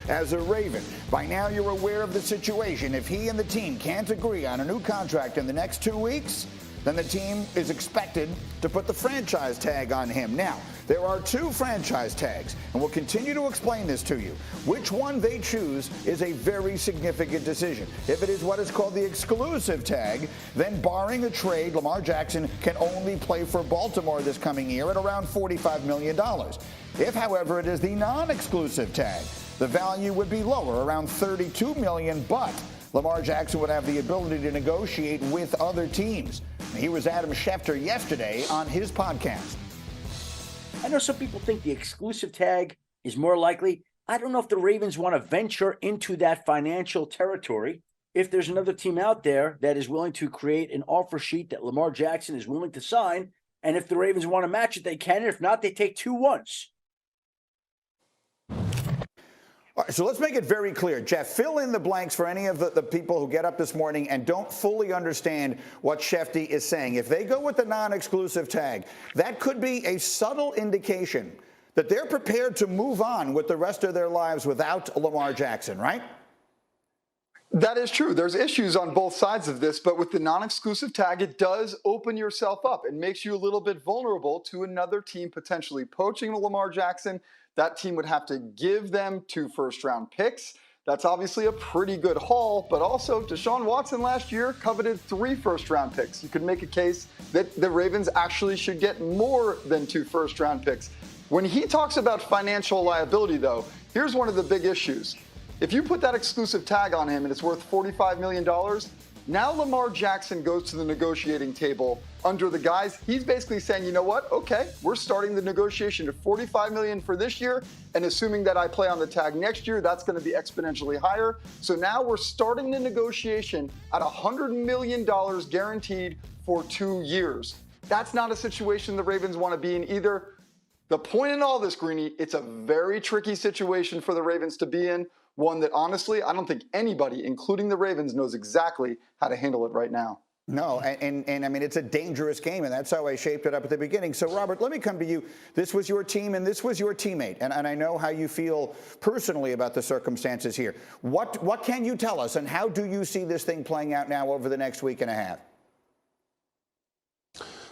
as a Raven. By now, you're aware of the situation. If he and the team can't agree on a new contract in the next 2 weeks, then the team is expected to put the franchise tag on him. Now, there are 2 franchise tags, and we'll continue to explain this to you. Which one they choose is a very significant decision. If it is what is called the exclusive tag, then barring a trade, Lamar Jackson can only play for Baltimore this coming year at around $45 million. If, however, it is the non-exclusive tag, the value would be lower, around $32 million, but Lamar Jackson would have the ability to negotiate with other teams. Here was Adam Schefter yesterday on his podcast. I know some people think the exclusive tag is more likely. I don't know if the Ravens want to venture into that financial territory. If there's another team out there that is willing to create an offer sheet that Lamar Jackson is willing to sign, and if the Ravens want to match it, they can. If not, they take 2 once. All right, so let's make it very clear. Jeff, fill in the blanks for any of the people who get up this morning and don't fully understand what Schefter is saying. If they go with the non-exclusive tag, that could be a subtle indication that they're prepared to move on with the rest of their lives without Lamar Jackson, right? That is true. There's issues on both sides of this, but with the non-exclusive tag, it does open yourself up. It makes you a little bit vulnerable to another team potentially poaching Lamar Jackson. That team would have to give them 2 first-round picks. That's obviously a pretty good haul, but also Deshaun Watson last year coveted 3 first-round picks. You could make a case that the Ravens actually should get more than 2 first-round picks. When he talks about financial liability, though, here's one of the big issues. If you put that exclusive tag on him and it's worth $45 million, now Lamar Jackson goes to the negotiating table under the guise. He's basically saying, you know what? Okay, we're starting the negotiation at $45 million for this year, and assuming that I play on the tag next year, that's going to be exponentially higher. So now we're starting the negotiation at $100 million guaranteed for 2 years. That's not a situation the Ravens want to be in either. The point in all this, Greeny, it's a very tricky situation for the Ravens to be in. One that, honestly, I don't think anybody, including the Ravens, knows exactly how to handle it right now. No, and I mean, it's a dangerous game, and that's how I shaped it up at the beginning. So, Robert, let me come to you. This was your team, and this was your teammate, and I know how you feel personally about the circumstances here. What can you tell us, and how do you see this thing playing out now over the next week and a half?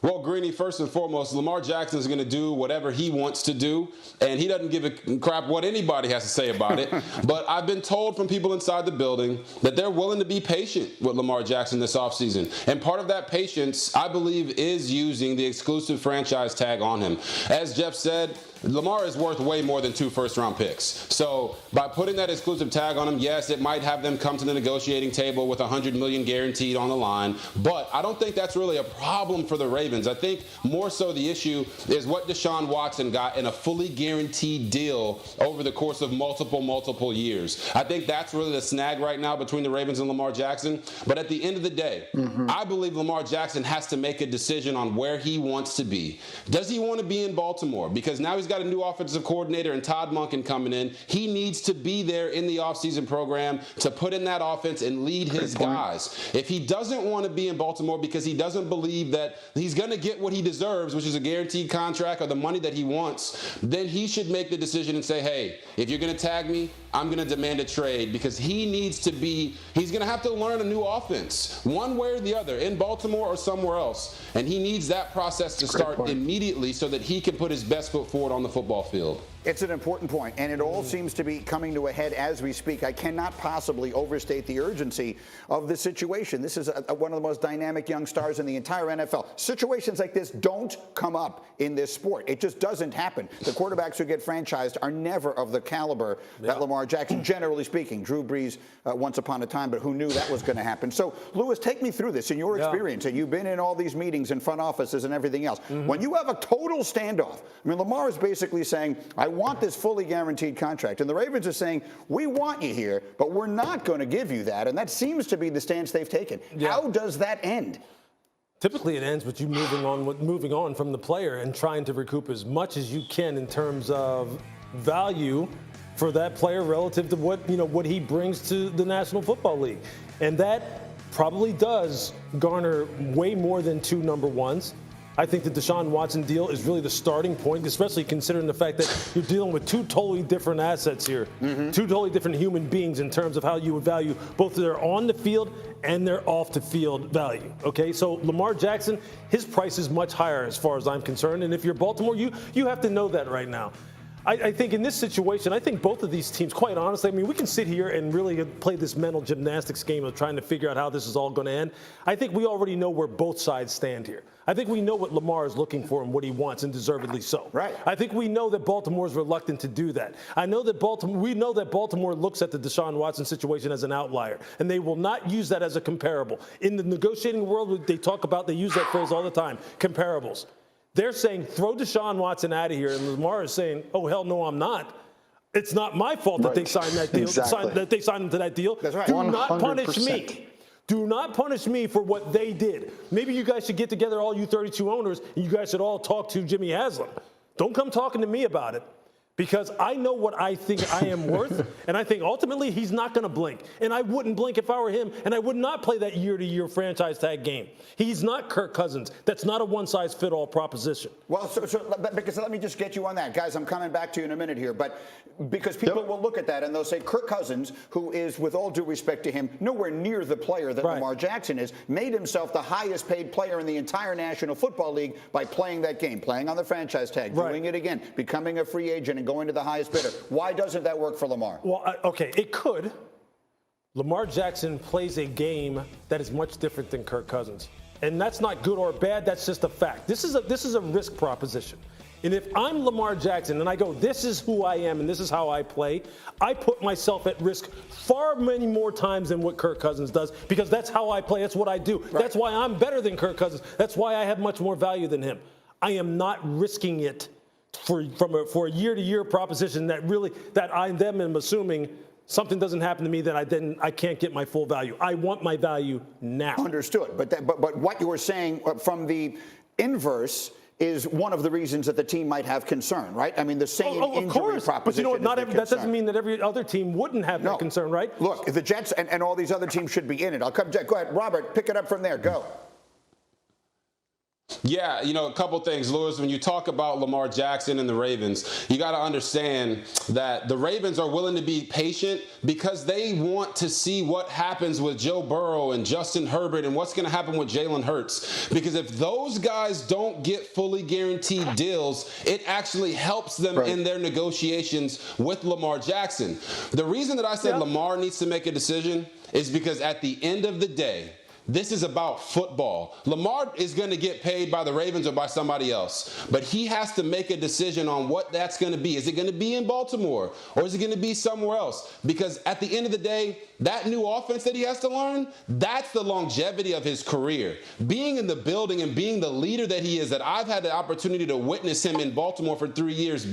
Well, Greeny, first and foremost, Lamar Jackson is going to do whatever he wants to do, and he doesn't give a crap what anybody has to say about it. But I've been told from people inside the building that they're willing to be patient with Lamar Jackson this offseason. And part of that patience, I believe, is using the exclusive franchise tag on him. As Jeff said, Lamar is worth way more than 2 first-round picks. So by putting that exclusive tag on him, yes, it might have them come to the negotiating table with $100 million guaranteed on the line. But I don't think that's really a problem for the Ravens. I think more so the issue is what Deshaun Watson got in a fully guaranteed deal over the course of multiple years. I think that's really the snag right now between the Ravens and Lamar Jackson. But at the end of the day, I believe Lamar Jackson has to make a decision on where he wants to be. Does he want to be in Baltimore? Because now he's got a new offensive coordinator and Todd Monken coming in. He needs to be there in the offseason program to put in that offense and lead his guys. If he doesn't want to be in Baltimore because he doesn't believe that he's going to get what he deserves, which is a guaranteed contract or the money that he wants, then he should make the decision and say, hey, if you're going to tag me, I'm going to demand a trade, because he needs to be, he's going to have to learn a new offense, one way or the other, in Baltimore or somewhere else. And he needs that process to start immediately so that he can put his best foot forward on the football field. It's an important point, and it all seems to be coming to a head as we speak. I cannot possibly overstate the urgency of the situation. This is one of the most dynamic young stars in the entire NFL. Situations like this don't come up in this sport. It just doesn't happen. The quarterbacks who get franchised are never of the caliber that Lamar Jackson, generally speaking. Drew Brees once upon a time, but who knew that was going to happen? So, Lewis, take me through this in your experience. And you've been in all these meetings in front offices and everything else. When you have a total standoff, I mean, Lamar is basically saying, I want this fully guaranteed contract. And the Ravens are saying, we want you here, but we're not going to give you that. And that seems to be the stance they've taken. How does that end? Typically it ends with you moving on from the player and trying to recoup as much as you can in terms of value for that player relative to what he brings to the National Football League. And that probably does garner way more than 2 number ones. I think the Deshaun Watson deal is really the starting point, especially considering the fact that you're dealing with two totally different assets here, two totally different human beings in terms of how you would value both their on the field and their off the field value. Okay, so Lamar Jackson, his price is much higher as far as I'm concerned, and if you're Baltimore, you have to know that right now. I think in this situation, I think both of these teams, quite honestly, I mean, we can sit here and really play this mental gymnastics game of trying to figure out how this is all going to end. I think we already know where both sides stand here. I think we know what Lamar is looking for and what he wants, and deservedly so. Right. I think we know that Baltimore is reluctant to do that. We know that Baltimore looks at the Deshaun Watson situation as an outlier, and they will not use that as a comparable. In the negotiating world, they use that phrase all the time, comparables. They're saying, throw Deshaun Watson out of here, and Lamar is saying, oh, hell no, I'm not. It's not my fault that they signed that deal, that they signed him to that deal. That's right. Do not 100%. punish me. Do not punish me for what they did. Maybe you guys should get together, all you 32 owners, and you guys should all talk to Jimmy Haslam. Don't come talking to me about it. Because I know what I think I am worth, and I think ultimately he's not going to blink. And I wouldn't blink if I were him, and I would not play that year-to-year franchise tag game. He's not Kirk Cousins. That's not a one-size-fit-all proposition. Well, because let me just get you on that. Guys, I'm coming back to you in a minute here. But because people will look at that and they'll say Kirk Cousins, who is, with all due respect to him, nowhere near the player that Lamar Jackson is, made himself the highest paid player in the entire National Football League by playing that game, playing on the franchise tag, doing it again, becoming a free agent and going to the highest bidder. Why doesn't that work for Lamar? Well, okay, it could. Lamar Jackson plays a game that is much different than Kirk Cousins. And that's not good or bad, that's just a fact. This is a risk proposition. And if I'm Lamar Jackson and I go, this is who I am and this is how I play, I put myself at risk far many more times than what Kirk Cousins does, because that's how I play. That's what I do. Right. That's why I'm better than Kirk Cousins. That's why I have much more value than him. I am not risking it for a year-to-year proposition that I am assuming something doesn't happen to me that I can't get my full value. I want my value now. Understood. But what you were saying from the inverse is one of the reasons that the team might have concern, right? I mean, the same injury proposition. But you know what? That doesn't mean that every other team wouldn't have that concern, right? Look, the Jets and all these other teams should be in it. Go ahead, Robert, pick it up from there. Go. Yeah, a couple things, Lewis. When you talk about Lamar Jackson and the Ravens, you got to understand that the Ravens are willing to be patient because they want to see what happens with Joe Burrow and Justin Herbert and what's going to happen with Jalen Hurts. Because if those guys don't get fully guaranteed deals, it actually helps them in their negotiations with Lamar Jackson. The reason that I said Lamar needs to make a decision is because at the end of the day, this is about football. Lamar is going to get paid by the Ravens or by somebody else, but he has to make a decision on what that's going to be. Is it going to be in Baltimore or is it going to be somewhere else? Because at the end of the day, that new offense that he has to learn, that's the longevity of his career. Being in the building and being the leader that he is, that I've had the opportunity to witness him in Baltimore for 3 years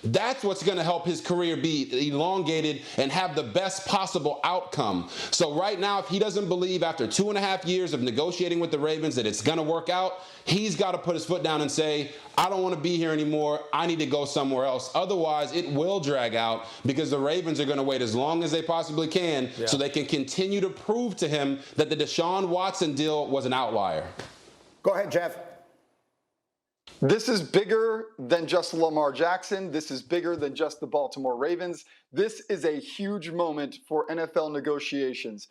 that's what's going to help his career be elongated and have the best possible outcome. So right now, if he doesn't believe after 2.5 years of negotiating with the Ravens that it's going to work out, he's got to put his foot down and say, I don't want to be here anymore. I need to go somewhere else. Otherwise, it will drag out because the Ravens are going to wait as long as they possibly can so they can continue to prove to him that the Deshaun Watson deal was an outlier. Go ahead, Jeff. This is bigger than just Lamar Jackson. This is bigger than just the Baltimore Ravens. This is a huge moment for NFL negotiations.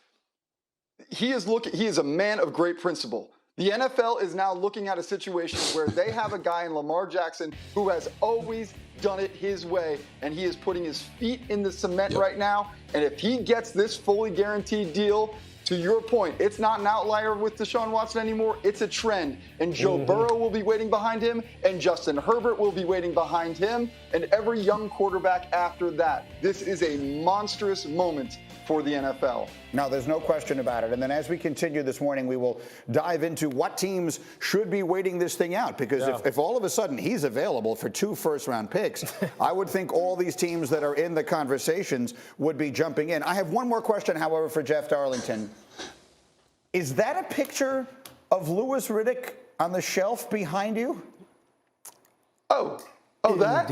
He is a man of great principle. The NFL is now looking at a situation where they have a guy in Lamar Jackson who has always done it his way, and he is putting his feet in the cement right now. And if he gets this fully guaranteed deal, to your point, it's not an outlier with Deshaun Watson anymore. It's a trend. And Joe Burrow will be waiting behind him, and Justin Herbert will be waiting behind him, and every young quarterback after that. This is a monstrous moment for the NFL. No, there's no question about it. And then as we continue this morning, we will dive into what teams should be waiting this thing out. Because if all of a sudden he's available for 2 first-round picks, I would think all these teams that are in the conversations would be jumping in. I have one more question, however, for Jeff Darlington. Is that a picture of Louis Riddick on the shelf behind you? That what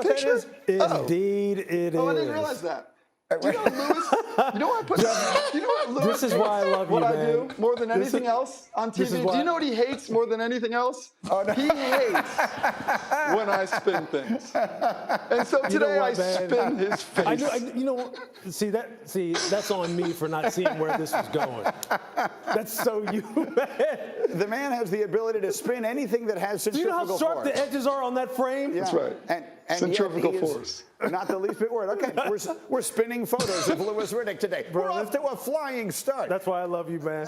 picture? that is? Indeed, it is. Oh, I didn't realize that. Do you know, Lewis? You know what I put? You know what, Lewis? This is why I love what you, I man. do more than anything else on this is TV. why- Do you know what he hates more than anything else? Oh, no. He hates when I spin things. And so You know today what, I man? spin his face. you know, see that's on me for not seeing where this was going. That's so you, man. The man has the ability to spin anything that has Do you know centrifugal how sharp force. the edges are on that frame? Yeah. That's right. And Centrifugal yet he is force. Not the least bit worried. Okay, we're spinning photos of Louis Riddick today. We're off to a flying start. That's why I love you, man.